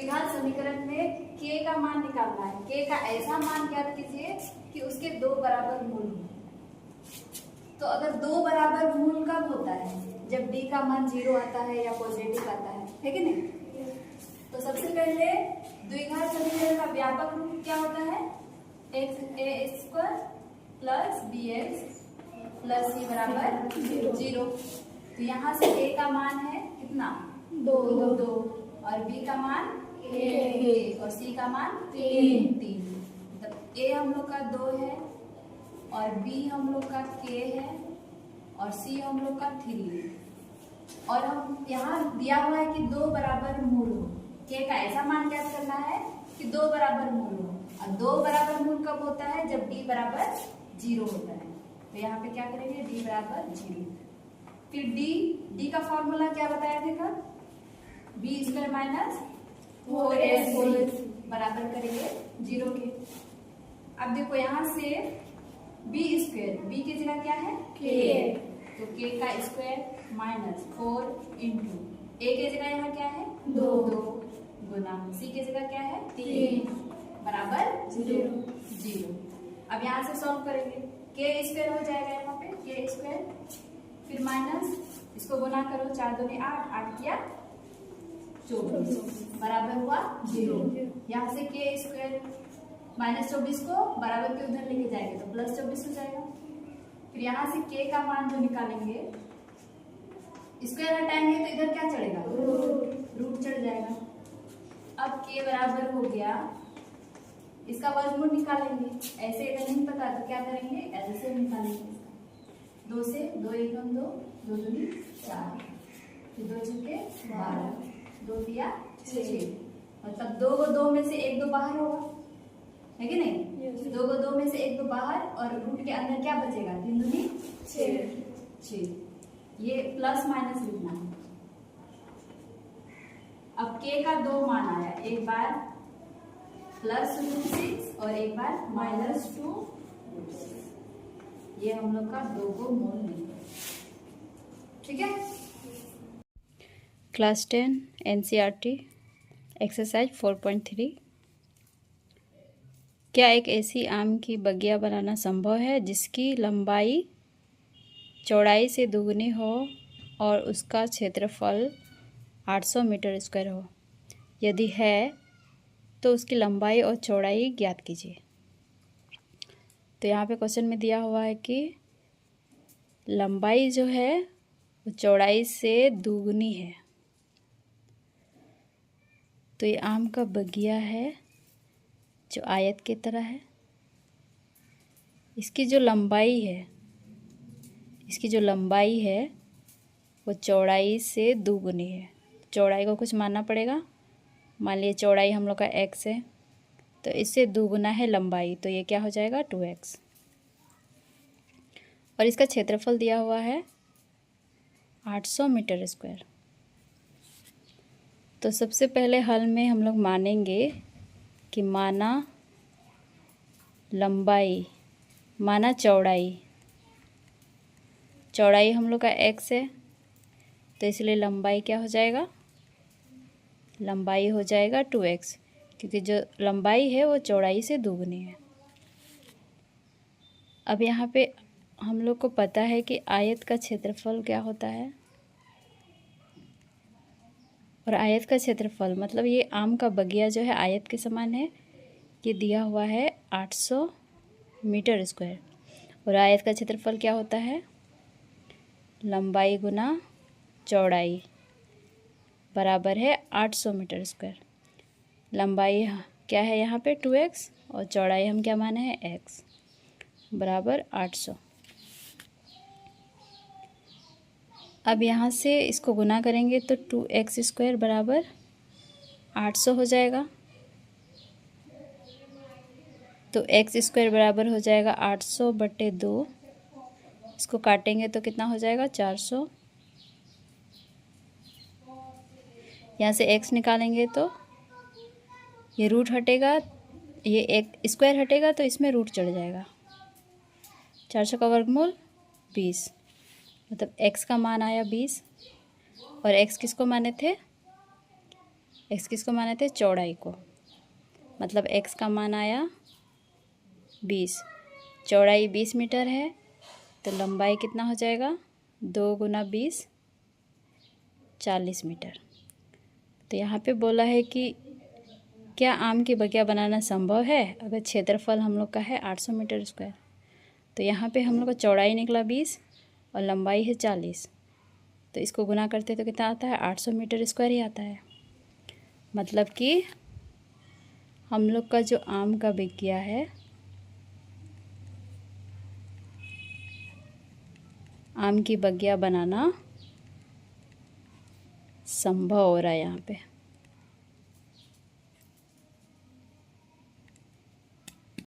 द्विघात समीकरण में k का मान निकालना है। k का ऐसा मान ज्ञात कीजिए कि उसके दो बराबर मूल हो। तो अगर दो बराबर मूल कब होता है? जब d का मान 0 आता है या पॉजिटिव आता है कि नहीं? तो सबसे पहले द्विघात समीकरण का व्यापक रूप क्या होता है? a² plus bx plus c बराबर 0। तो यहाँ से a का मान है कितना? 2 और b का मान 1 और c का मान 3। मतलब a हम लोग का 2 है और b हम लोग का k है और c हम लोग का 3 है। और हम यहाँ दिया हुआ है कि दो बराबर मूल हो। k का ऐसा मान ज्ञात करना है कि दो बराबर मूल हो। और दो बराबर मूल कब होता है? जब d बराबर 0 होता है। तो यहाँ पे क्या करेंगे? d बराबर 0। फिर d का फॉर्मूला क्या बताया थे कल? b² माइनस 4ac बराबर करेंगे 0 के। अब देखो यहाँ से b² b की जगह क्या है? k। तो k का स्क्वायर माइनस 4 इंटू a की जगह यहाँ क्या है? 2 गुना c की जगह क्या है? 3 बराबर 0। अब यहाँ से सॉल्व करेंगे। k² हो जाएगा यहाँ पे k², फिर माइनस इसको गुना करो, 4 दूनी 8, 8 किया 24 बराबर हुआ 0। यहाँ से k² माइनस 24 को बराबर के उधर लेके जाएंगे तो प्लस 24 हो जाएगा। फिर यहाँ से k का मान जो निकालेंगे, स्क्वायर हटाएंगे तो इधर क्या चढ़ेगा? रूट चढ़ जाएगा। अब k बराबर हो गया, इसका वर्गमूल निकालेंगे। ऐसे अगर नहीं पता तो क्या करेंगे? एलसीएम निकालेंगे। 2 से 2 1 2 2 दूनी 4, फिर 2 छक्के 12, 2 दिया 6। मतलब 2 को 2 में से 1 2 बाहर होगा, है कि नहीं? 2 को 2 में से 1 2 बाहर और रूट के अंदर क्या बचेगा? 3 दूनी 6। ये प्लस माइनस लिखना है। अब k का 2 मान आया, एक बार +√6 और एक बार -2। ये हम लोग का 2 को मोल मिलेगा। ठीक है। Class 10 NCERT exercise 4.3। क्या एक ऐसी आम की बगिया बनाना संभव है जिसकी लंबाई चौड़ाई से दुगनी हो और उसका क्षेत्रफल 800 मीटर स्क्वायर हो? यदि है तो उसकी लंबाई और चौड़ाई ज्ञात कीजिए। तो यहाँ पे क्वेश्चन में दिया हुआ है कि लंबाई जो है वो चौड़ाई से दुगनी है। तो ये आम का बगिया है जो आयत की तरह है। इसकी जो लंबाई है वो चौड़ाई से दुगनी है। चौड़ाई को कुछ मानना पड़ेगा। मान लीजिए चौड़ाई हम लोग का x है, तो इससे दुगुना है लंबाई, तो ये क्या हो जाएगा? 2x। और इसका क्षेत्रफल दिया हुआ है 800 मीटर स्क्वायर। तो सबसे पहले हल में हम लोग मानेंगे कि माना लंबाई माना चौड़ाई हम लोग का x है, तो इसलिए लंबाई क्या हो जाएगा? लंबाई हो जाएगा 2x, क्योंकि जो लंबाई है वो चौड़ाई से दुगनी है। अब यहाँ पे हम लोग को पता है कि आयत का क्षेत्रफल क्या होता है, और आयत का क्षेत्रफल मतलब ये आम का बगिया जो है आयत के समान है। ये दिया हुआ है 800 मीटर स्क्वायर, और आयत का क्षेत्रफल क्या होता है? लंबाई गुना चौड़ाई बराबर है 800 मीटर स्क्वायर। लंबाई क्या है यहाँ पे? 2x, और चौड़ाई हम क्या माने हैं? x बराबर 800। अब यहाँ से इसको गुना करेंगे तो 2x² बराबर 800 हो जाएगा। तो x² बराबर हो जाएगा 800/2। इसको काटेंगे तो कितना हो जाएगा? 400। यहाँ से x निकालेंगे तो ये रूट हटेगा, ये एक स्क्वायर हटेगा तो इसमें रूट चढ़ जाएगा। 400 का वर्गमूल 20, मतलब x का मान आया 20। और x किसको माने थे? एक्स किसको माने थे? चौड़ाई को। मतलब एक्स का मान आया 20। चौड़ाई 20 मीटर है तो लंबाई कितना हो जाएगा? 2 गुना 20 40 मीटर। तो यहाँ पे बोला है कि क्या आम की बगिया बनाना संभव है अगर क्षेत्रफल हम लोग का है 800 मीटर स्क्वायर। तो यहाँ पे हम लोग का चौड़ाई निकला 20 और लंबाई है 40, तो इसको गुना करते तो कितना आता है? 800 मीटर स्क्वायर ही आता है। मतलब कि हम लोग का जो आम का बगिया है, आम की बगिया बनाना संभव हो रहा है यहाँ पे।